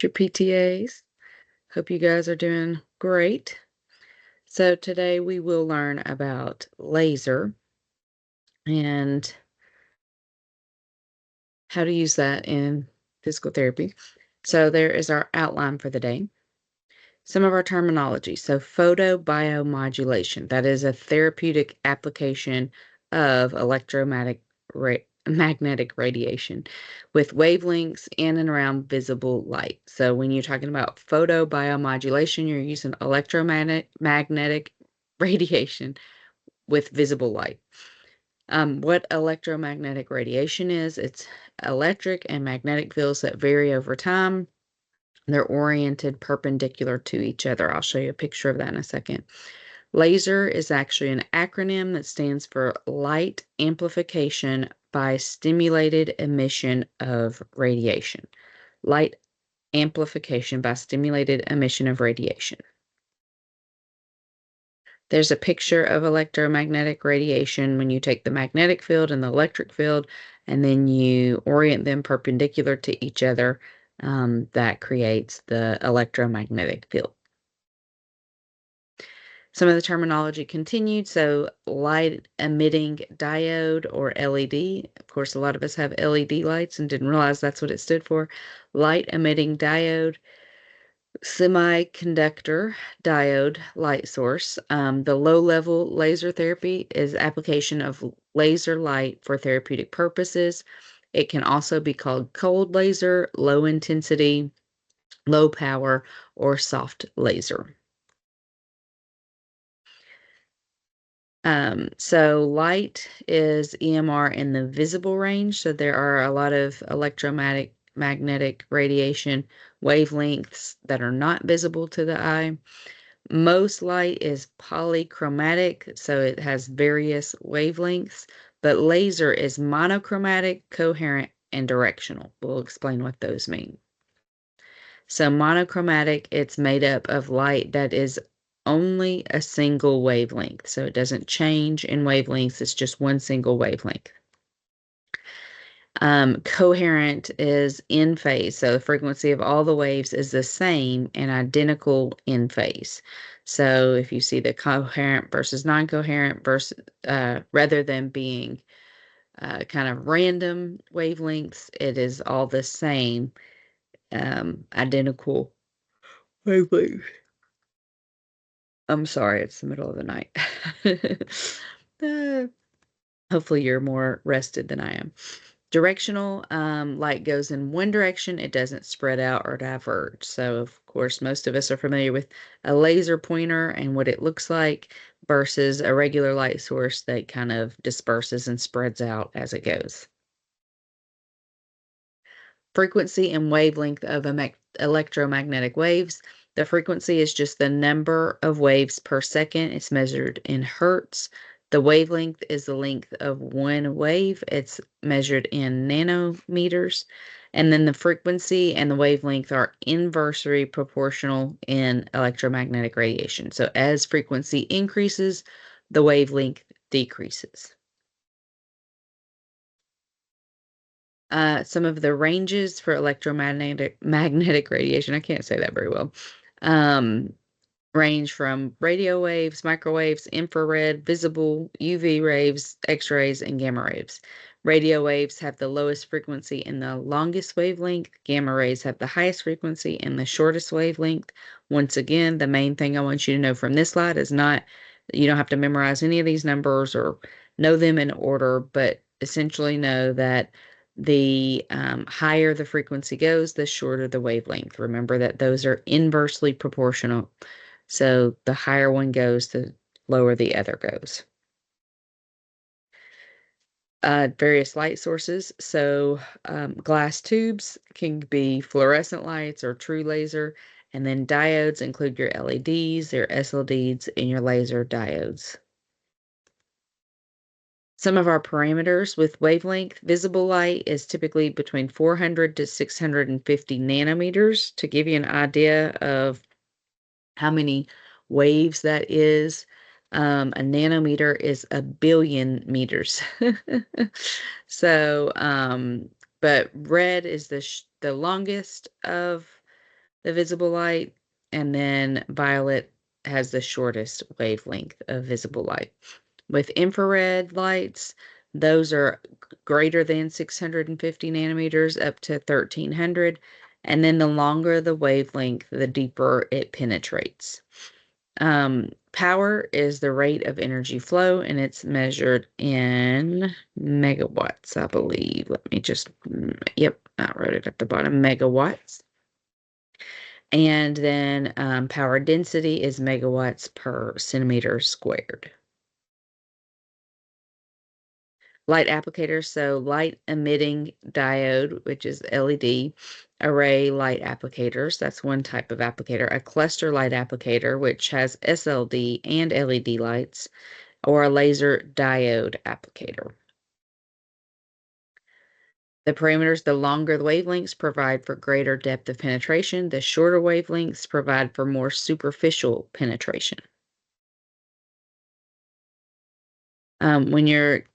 your PTAs. Hope you guys are doing great. So today we will learn about laser and how to use that in physical therapy. So there is our outline for the day. Some of our terminology. So photobiomodulation, that is a therapeutic application of magnetic radiation with wavelengths in and around visible light. So when you're talking about photobiomodulation, you're using magnetic radiation with visible light. What electromagnetic radiation is, it's electric and magnetic fields that vary over time. They're oriented perpendicular to each other. I'll show you a picture of that in a second. Laser is actually an acronym that stands for light amplification by stimulated emission of radiation. Light amplification by stimulated emission of radiation. There's a picture of electromagnetic radiation when you take the magnetic field and the electric field, and then you orient them perpendicular to each other. That creates the electromagnetic field. Some of the terminology continued. So light emitting diode or LED. Of course, a lot of us have LED lights and didn't realize that's what it stood for. Light emitting diode, semiconductor diode light source. The low level laser therapy is application of laser light for therapeutic purposes. It can also be called cold laser, low intensity, low power, or soft laser. So light is EMR in the visible range. So there are a lot of magnetic radiation wavelengths that are not visible to the eye. Most light is polychromatic, so it has various wavelengths, but laser is monochromatic, coherent, and directional. We'll explain what those mean. So monochromatic, it's made up of light that is only a single wavelength. So it doesn't change in wavelengths. It's just one single wavelength. Coherent is in phase. So the frequency of all the waves is the same and identical in phase. So if you see the coherent versus non-coherent versus rather than being kind of random wavelengths, it is all the same identical wavelengths. I'm sorry, it's the middle of the night. Uh, hopefully you're more rested than I am. Directional, light goes in one direction, it doesn't spread out or diverge. So, of course, most of us are familiar with a laser pointer and what it looks like versus a regular light source that kind of disperses and spreads out as it goes. Frequency and wavelength of electromagnetic waves. The frequency is just the number of waves per second. It's measured in hertz. The wavelength is the length of one wave. It's measured in nanometers. And then the frequency and the wavelength are inversely proportional in electromagnetic radiation. So as frequency increases, the wavelength decreases. Some of the ranges for magnetic radiation, I can't say that very well, range from radio waves, microwaves, infrared, visible, UV rays, X-rays, and gamma rays. Radio waves have the lowest frequency and the longest wavelength. Gamma rays have the highest frequency and the shortest wavelength. Once again, the main thing I want you to know from this slide is not, you don't have to memorize any of these numbers or know them in order, but essentially know that the higher the frequency goes, the shorter the wavelength. Remember that those are inversely proportional. So the higher one goes, the lower the other goes. Various light sources. So glass tubes can be fluorescent lights or true laser. And then diodes include your LEDs, your SLDs, and your laser diodes. Some of our parameters with wavelength, visible light is typically between 400 to 650 nanometers. To give you an idea of how many waves that is, a nanometer is a billion meters. So, but red is the longest of the visible light, and then violet has the shortest wavelength of visible light. With infrared lights, those are greater than 650 nanometers up to 1300. And then the longer the wavelength, the deeper it penetrates. Power is the rate of energy flow, and it's measured in megawatts, I believe. Let me just, yep, I wrote it at the bottom, megawatts. And then power density is megawatts per centimeter squared. Light applicators, so light emitting diode, which is LED, array light applicators, that's one type of applicator. A cluster light applicator, which has SLD and LED lights, or a laser diode applicator. The parameters, the longer the wavelengths provide for greater depth of penetration, the shorter wavelengths provide for more superficial penetration. When you're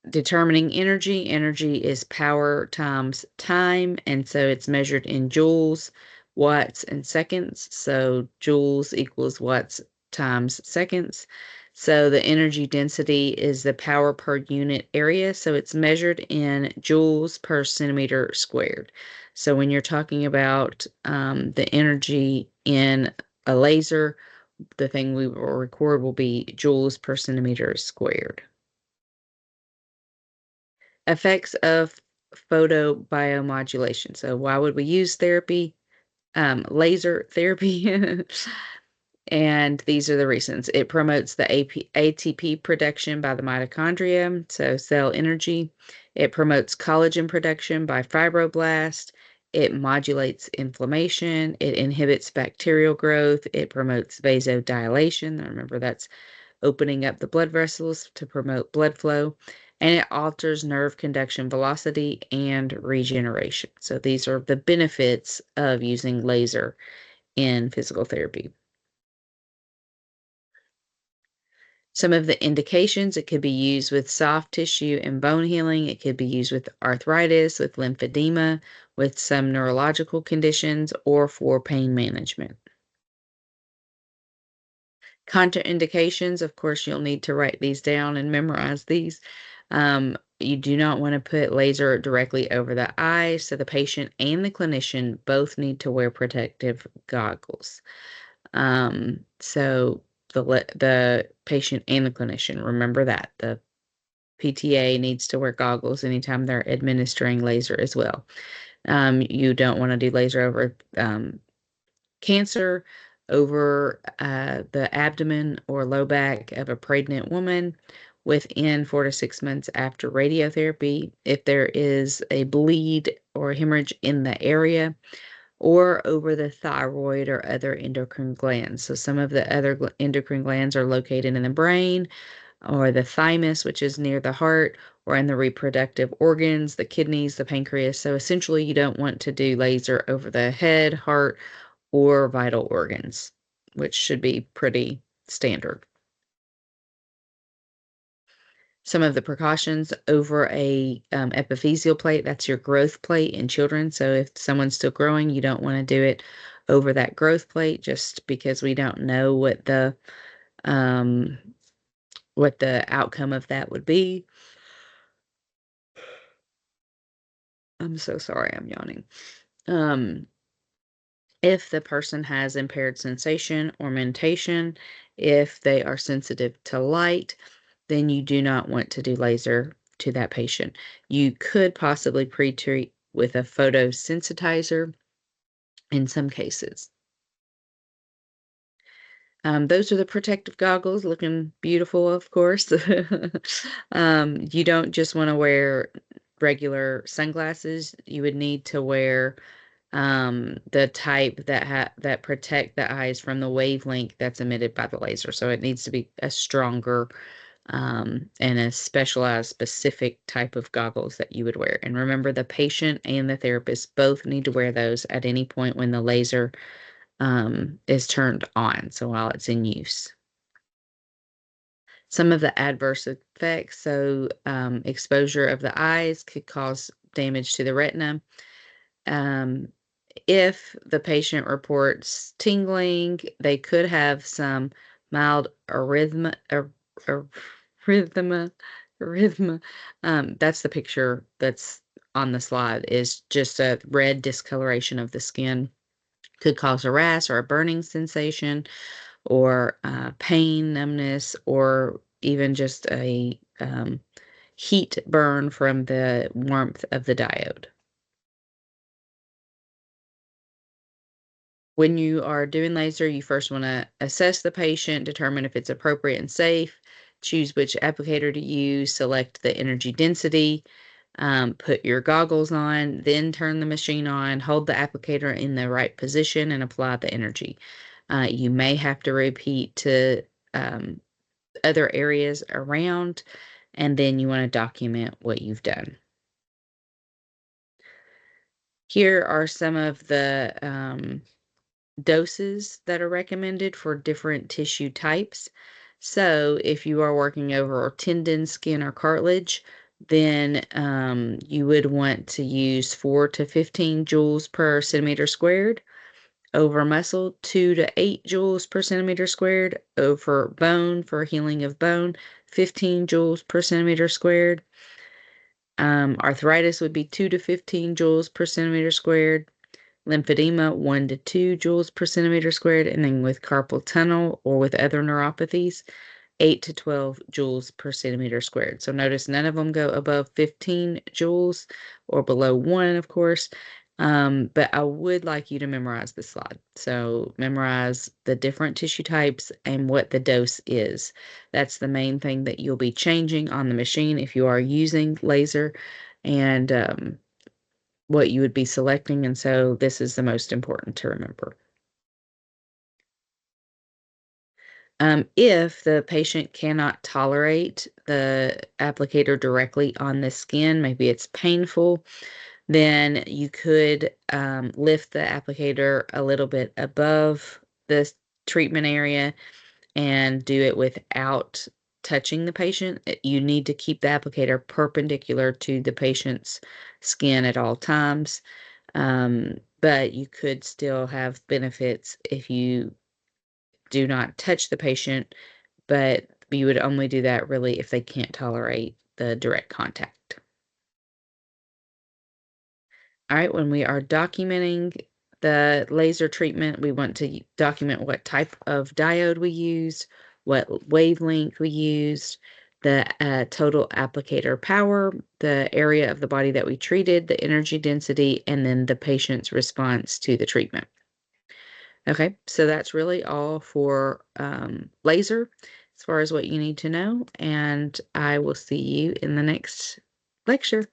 determining energy, energy is power times time, and so it's measured in joules, watts, and seconds. So joules equals watts times seconds. So the energy density is the power per unit area, so it's measured in joules per centimeter squared. So when you're talking about the energy in a laser, the thing we will record will be joules per centimeter squared. Effects of photobiomodulation. So why would we use therapy? Laser therapy. And these are the reasons. It promotes the ATP production by the mitochondria, so cell energy. It promotes collagen production by fibroblasts. It modulates inflammation. It inhibits bacterial growth. It promotes vasodilation. Remember, that's opening up the blood vessels to promote blood flow, and it alters nerve conduction velocity and regeneration. So these are the benefits of using laser in physical therapy. Some of the indications, it could be used with soft tissue and bone healing. It could be used with arthritis, with lymphedema, with some neurological conditions, or for pain management. Contraindications, of course, you'll need to write these down and memorize these. You do not want to put laser directly over the eye, so the patient and the clinician both need to wear protective goggles. So the patient and the clinician, remember that. The PTA needs to wear goggles anytime they're administering laser as well. You don't want to do laser over cancer, over the abdomen or low back of a pregnant woman within 4 to 6 months after radiotherapy, if there is a bleed or hemorrhage in the area, or over the thyroid or other endocrine glands. So some of the other endocrine glands are located in the brain, or the thymus, which is near the heart, or in the reproductive organs, the kidneys, the pancreas. So essentially, you don't want to do laser over the head, heart, or vital organs, which should be pretty standard. Some of the precautions over a epiphyseal plate, that's your growth plate in children. So if someone's still growing, you don't want to do it over that growth plate just because we don't know um, what the outcome of that would be. I'm so sorry, I'm yawning. If the person has impaired sensation or mentation, if they are sensitive to light, then you do not want to do laser to that patient. You could possibly pre-treat with a photosensitizer in some cases. Those are the protective goggles, looking beautiful, of course. You don't just want to wear regular sunglasses. You would need to wear the type that protect the eyes from the wavelength that's emitted by the laser. So it needs to be a stronger and a specialized, specific type of goggles that you would wear. And remember, the patient and the therapist both need to wear those at any point when the laser is turned on, so while it's in use. Some of the adverse effects, so exposure of the eyes could cause damage to the retina. Um, If the patient reports tingling, they could have some mild arrhythmia, arrhythmia. That's the picture that's on the slide, is just a red discoloration of the skin. Could cause a rash or a burning sensation, or pain, numbness, or even just a heat burn from the warmth of the diode. When you are doing laser, you first want to assess the patient, determine if it's appropriate and safe, choose which applicator to use, select the energy density, put your goggles on, then turn the machine on, hold the applicator in the right position, and apply the energy. You may have to repeat to um, other areas around, and then you want to document what you've done. Here are some of the doses that are recommended for different tissue types. So, if you are working over tendon, skin, or cartilage, then you would want to use 4 to 15 joules per centimeter squared. Over muscle, 2 to 8 joules per centimeter squared. Over bone, for healing of bone, 15 joules per centimeter squared. Arthritis would be 2 to 15 joules per centimeter squared. Lymphedema, 1 to 2 joules per centimeter squared. And then with carpal tunnel or with other neuropathies, 8 to 12 joules per centimeter squared. So notice none of them go above 15 joules or below 1, of course. But I would like you to memorize this slide. So memorize the different tissue types and what the dose is. That's the main thing that you'll be changing on the machine if you are using laser, and what you would be selecting. And so this is the most important to remember. If the patient cannot tolerate the applicator directly on the skin, maybe it's painful, then you could lift the applicator a little bit above the treatment area and do it without touching the patient. You need to keep the applicator perpendicular to the patient's skin at all times. But you could still have benefits if you do not touch the patient, but you would only do that really if they can't tolerate the direct contact. All right, when we are documenting the laser treatment, we want to document what type of diode we used, what wavelength we used, the total applicator power, the area of the body that we treated, the energy density, and then the patient's response to the treatment. Okay, so that's really all for laser as far as what you need to know, and I will see you in the next lecture.